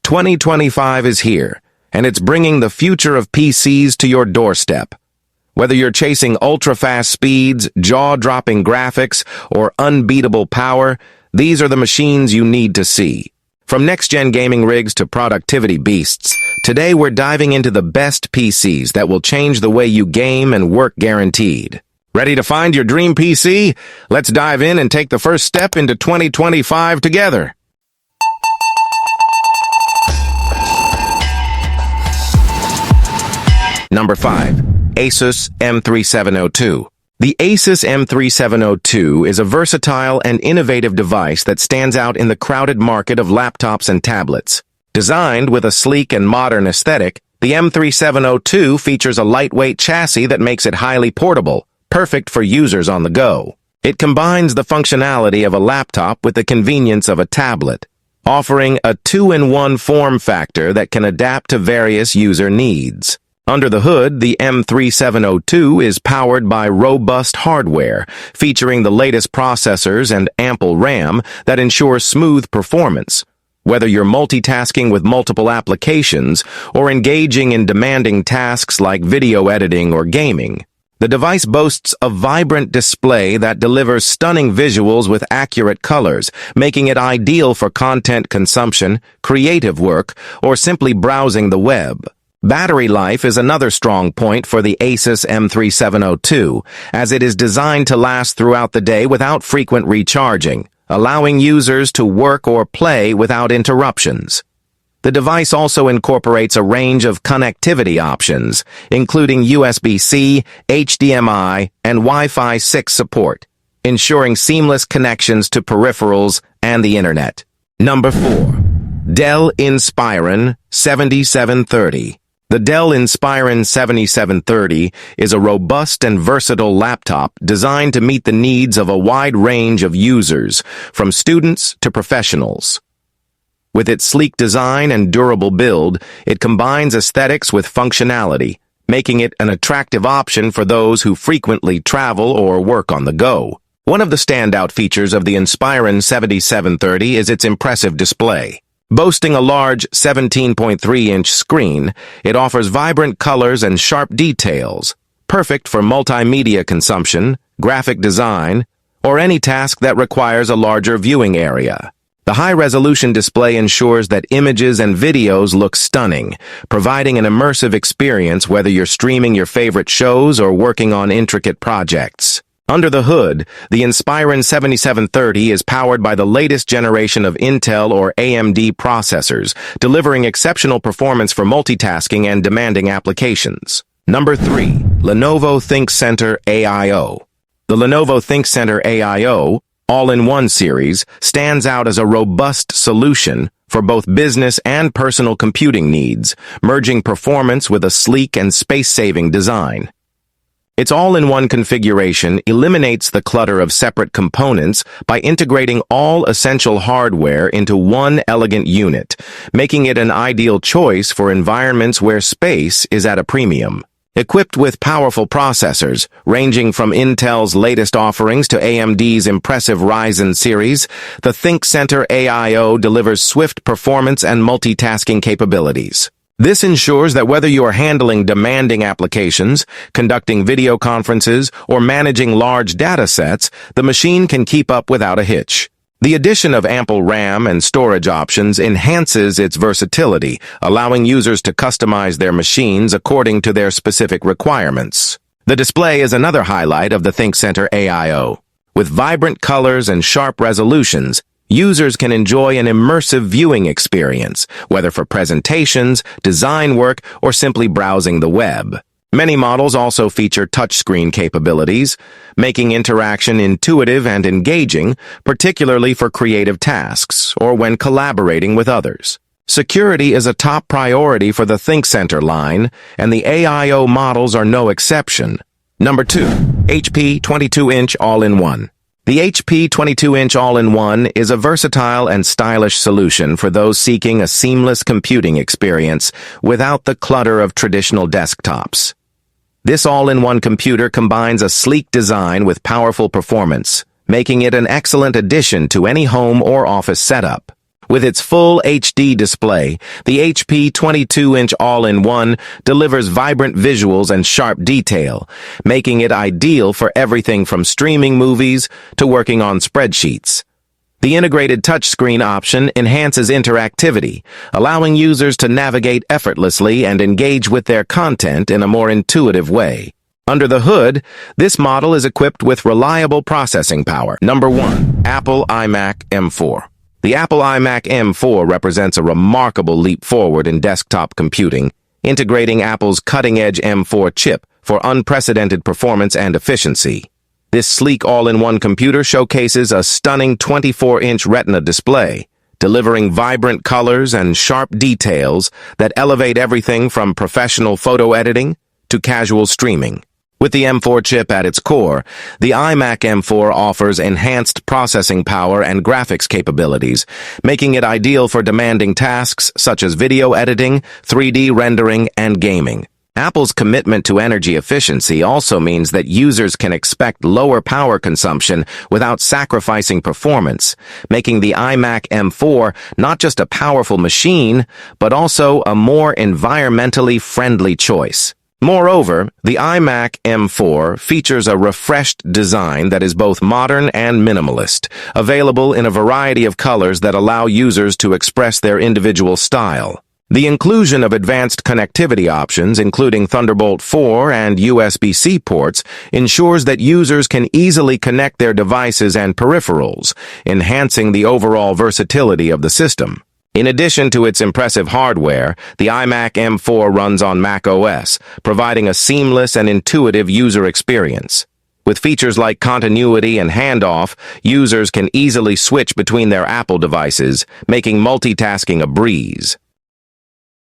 2025 is here, and it's bringing the future of PCs to your doorstep. Whether you're chasing ultra-fast speeds, jaw-dropping graphics, or unbeatable power, these are the machines you need to see. From next-gen gaming rigs to productivity beasts, today we're diving into the best PCs that will change the way you game and work guaranteed. Ready to find your dream PC? Let's dive in and take the first step into 2025 together. Number 5. Asus M3702. The Asus M3702 is a versatile and innovative device that stands out in the crowded market of laptops and tablets. Designed with a sleek and modern aesthetic, the M3702 features a lightweight chassis that makes it highly portable, perfect for users on the go. It combines the functionality of a laptop with the convenience of a tablet, offering a two-in-one form factor that can adapt to various user needs. Under the hood, the M3702 is powered by robust hardware, featuring the latest processors and ample RAM that ensures smooth performance. Whether you're multitasking with multiple applications or engaging in demanding tasks like video editing or gaming, the device boasts a vibrant display that delivers stunning visuals with accurate colors, making it ideal for content consumption, creative work, or simply browsing the web. Battery life is another strong point for the Asus M3702, as it is designed to last throughout the day without frequent recharging, allowing users to work or play without interruptions. The device also incorporates a range of connectivity options, including USB-C, HDMI, and Wi-Fi 6 support, ensuring seamless connections to peripherals and the Internet. Number 4. Dell Inspiron 7730. The Dell Inspiron 7730 is a robust and versatile laptop designed to meet the needs of a wide range of users, from students to professionals. With its sleek design and durable build, it combines aesthetics with functionality, making it an attractive option for those who frequently travel or work on the go. One of the standout features of the Inspiron 7730 is its impressive display. Boasting a large 17.3-inch screen, it offers vibrant colors and sharp details, perfect for multimedia consumption, graphic design, or any task that requires a larger viewing area. The high-resolution display ensures that images and videos look stunning, providing an immersive experience whether you're streaming your favorite shows or working on intricate projects. Under the hood, the Inspiron 7730 is powered by the latest generation of Intel or AMD processors, delivering exceptional performance for multitasking and demanding applications. Number 3. Lenovo ThinkCentre AIO. The Lenovo ThinkCentre AIO all-in-one series stands out as a robust solution for both business and personal computing needs, merging performance with a sleek and space-saving design. Its all-in-one configuration eliminates the clutter of separate components by integrating all essential hardware into one elegant unit, making it an ideal choice for environments where space is at a premium. Equipped with powerful processors, ranging from Intel's latest offerings to AMD's impressive Ryzen series, the ThinkCentre AIO delivers swift performance and multitasking capabilities. This ensures that whether you are handling demanding applications, conducting video conferences, or managing large data sets, the machine can keep up without a hitch. The addition of ample RAM and storage options enhances its versatility, allowing users to customize their machines according to their specific requirements. The display is another highlight of the ThinkCentre AIO. With vibrant colors and sharp resolutions, users can enjoy an immersive viewing experience, whether for presentations, design work, or simply browsing the web. Many models also feature touchscreen capabilities, making interaction intuitive and engaging, particularly for creative tasks or when collaborating with others. Security is a top priority for the ThinkCentre line, and the AIO models are no exception. Number 2. HP 22-inch All-in-One. The HP 22-inch All-in-One is a versatile and stylish solution for those seeking a seamless computing experience without the clutter of traditional desktops. This all-in-one computer combines a sleek design with powerful performance, making it an excellent addition to any home or office setup. With its full HD display, the HP 22-inch all-in-one delivers vibrant visuals and sharp detail, making it ideal for everything from streaming movies to working on spreadsheets. The integrated touchscreen option enhances interactivity, allowing users to navigate effortlessly and engage with their content in a more intuitive way. Under the hood, this model is equipped with reliable processing power. Number 1. Apple iMac M4. The Apple iMac M4 represents a remarkable leap forward in desktop computing, integrating Apple's cutting-edge M4 chip for unprecedented performance and efficiency. This sleek all-in-one computer showcases a stunning 24-inch Retina display, delivering vibrant colors and sharp details that elevate everything from professional photo editing to casual streaming. With the M4 chip at its core, the iMac M4 offers enhanced processing power and graphics capabilities, making it ideal for demanding tasks such as video editing, 3D rendering, and gaming. Apple's commitment to energy efficiency also means that users can expect lower power consumption without sacrificing performance, making the iMac M4 not just a powerful machine, but also a more environmentally friendly choice. Moreover, the iMac M4 features a refreshed design that is both modern and minimalist, available in a variety of colors that allow users to express their individual style. The inclusion of advanced connectivity options, including Thunderbolt 4 and USB-C ports, ensures that users can easily connect their devices and peripherals, enhancing the overall versatility of the system. In addition to its impressive hardware, the iMac M4 runs on macOS, providing a seamless and intuitive user experience. With features like continuity and handoff, users can easily switch between their Apple devices, making multitasking a breeze.